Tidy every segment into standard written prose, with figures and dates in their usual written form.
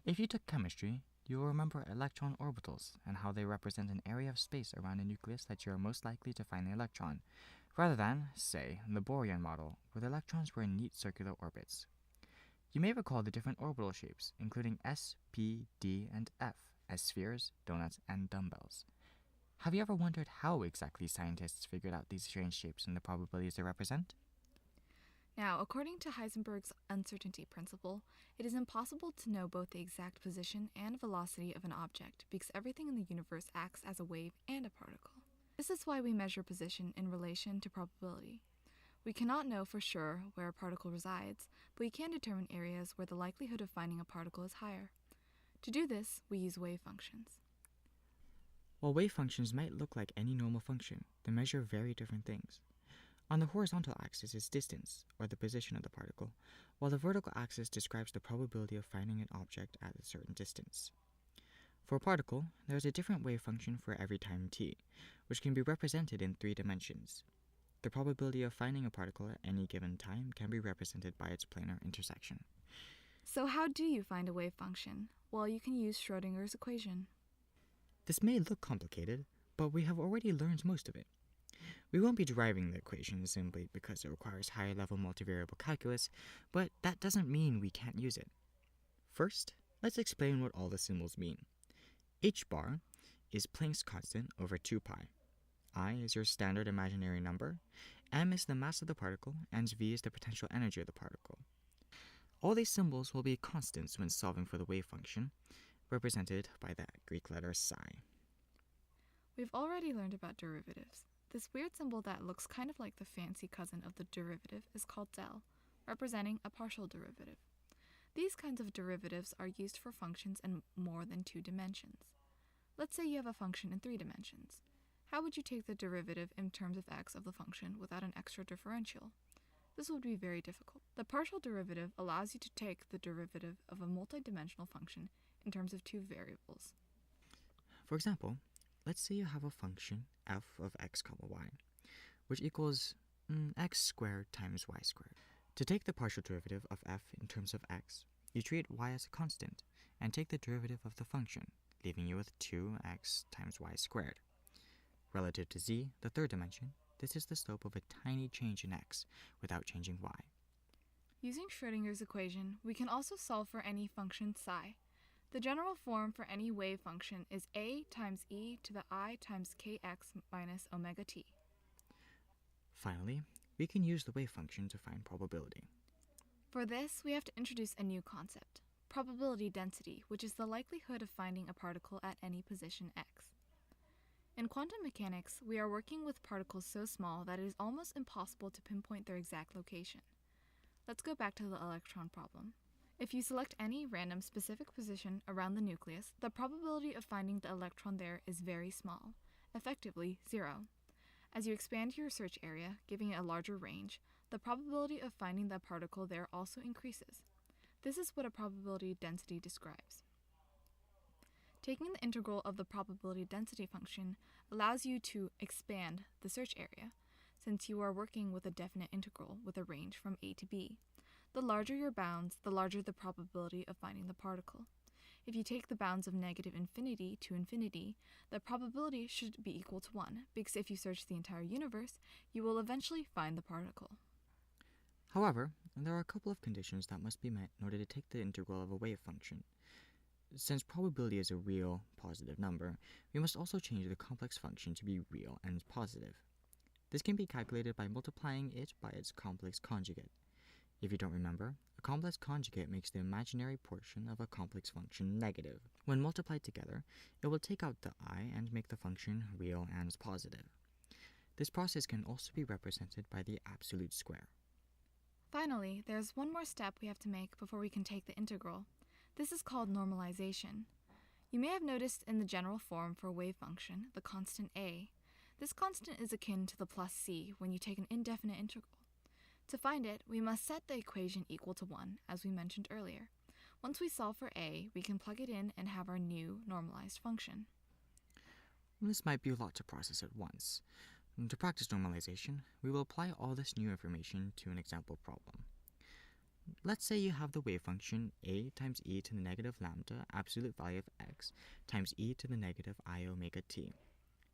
If you took chemistry, you will remember electron orbitals and how they represent an area of space around a nucleus that you are most likely to find the electron, rather than, say, the Bohr model, where the electrons were in neat circular orbits. You may recall the different orbital shapes, including S, P, D, and F, as spheres, donuts, and dumbbells. Have you ever wondered how exactly scientists figured out these strange shapes and the probabilities they represent? Now, according to Heisenberg's uncertainty principle, it is impossible to know both the exact position and velocity of an object because everything in the universe acts as a wave and a particle. This is why we measure position in relation to probability. We cannot know for sure where a particle resides, but we can determine areas where the likelihood of finding a particle is higher. To do this, we use wave functions. While wave functions might look like any normal function, they measure very different things. On the horizontal axis is distance, or the position of the particle, while the vertical axis describes the probability of finding an object at a certain distance. For a particle, there is a different wave function for every time t, which can be represented in 3 dimensions. The probability of finding a particle at any given time can be represented by its planar intersection. So how do you find a wave function? Well, you can use Schrödinger's equation. This may look complicated, but we have already learned most of it. We won't be deriving the equation simply because it requires higher-level multivariable calculus, but that doesn't mean we can't use it. First, let's explain what all the symbols mean. H bar is Planck's constant over 2 pi. I is your standard imaginary number, m is the mass of the particle, and v is the potential energy of the particle. All these symbols will be constants when solving for the wave function, represented by the Greek letter psi. We've already learned about derivatives. This weird symbol that looks kind of like the fancy cousin of the derivative is called del, representing a partial derivative. These kinds of derivatives are used for functions in more than 2 dimensions. Let's say you have a function in 3 dimensions. How would you take the derivative in terms of x of the function without an extra differential? This would be very difficult. The partial derivative allows you to take the derivative of a multidimensional function in terms of 2 variables. For example, let's say you have a function f of x comma y, which equals x squared times y squared. To take the partial derivative of f in terms of x, you treat y as a constant and take the derivative of the function, leaving you with 2x times y squared. Relative to z, the 3rd dimension, this is the slope of a tiny change in x without changing y. Using Schrödinger's equation, we can also solve for any function psi. The general form for any wave function is a times e to the I times kx minus omega t. Finally, we can use the wave function to find probability. For this, we have to introduce a new concept, probability density, which is the likelihood of finding a particle at any position x. In quantum mechanics, we are working with particles so small that it is almost impossible to pinpoint their exact location. Let's go back to the electron problem. If you select any random specific position around the nucleus, the probability of finding the electron there is very small, effectively 0. As you expand your search area, giving it a larger range, the probability of finding the particle there also increases. This is what a probability density describes. Taking the integral of the probability density function allows you to expand the search area, since you are working with a definite integral with a range from a to b. The larger your bounds, the larger the probability of finding the particle. If you take the bounds of negative infinity to infinity, the probability should be equal to 1, because if you search the entire universe, you will eventually find the particle. However, there are a couple of conditions that must be met in order to take the integral of a wave function. Since probability is a real, positive number, we must also change the complex function to be real and positive. This can be calculated by multiplying it by its complex conjugate. If you don't remember, a complex conjugate makes the imaginary portion of a complex function negative. When multiplied together, it will take out the I and make the function real and positive. This process can also be represented by the absolute square. Finally, there's one more step we have to make before we can take the integral. This is called normalization. You may have noticed in the general form for a wave function, the constant a. This constant is akin to the plus c when you take an indefinite integral. To find it, we must set the equation equal to 1, as we mentioned earlier. Once we solve for a, we can plug it in and have our new normalized function. This might be a lot to process at once. To practice normalization, we will apply all this new information to an example problem. Let's say you have the wave function a times e to the negative lambda absolute value of x times e to the negative I omega t.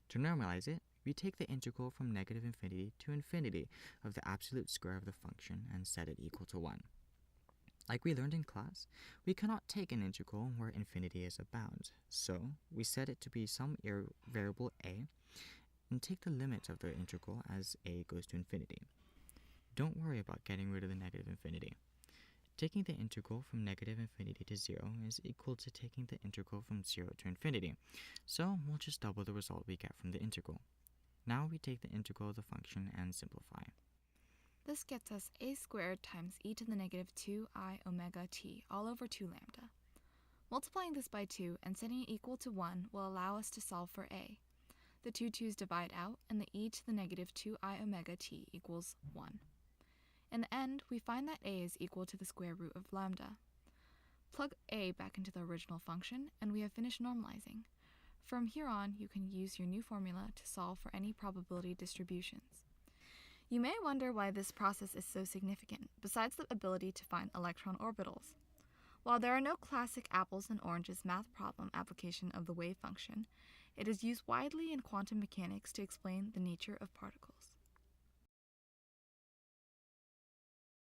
To normalize it, we take the integral from negative infinity to infinity of the absolute square of the function and set it equal to 1. Like we learned in class, we cannot take an integral where infinity is a bound, so we set it to be some variable a and take the limit of the integral as a goes to infinity. Don't worry about getting rid of the negative infinity. Taking the integral from negative infinity to 0 is equal to taking the integral from 0 to infinity, so we'll just double the result we get from the integral. Now we take the integral of the function and simplify. This gets us a squared times e to the negative 2I omega t all over 2 lambda. Multiplying this by 2 and setting it equal to 1 will allow us to solve for a. The two 2's divide out, and the e to the negative 2I omega t equals 1. In the end, we find that a is equal to the square root of lambda. Plug a back into the original function, and we have finished normalizing. From here on, you can use your new formula to solve for any probability distributions. You may wonder why this process is so significant, besides the ability to find electron orbitals. While there are no classic apples and oranges math problem application of the wave function, it is used widely in quantum mechanics to explain the nature of particles.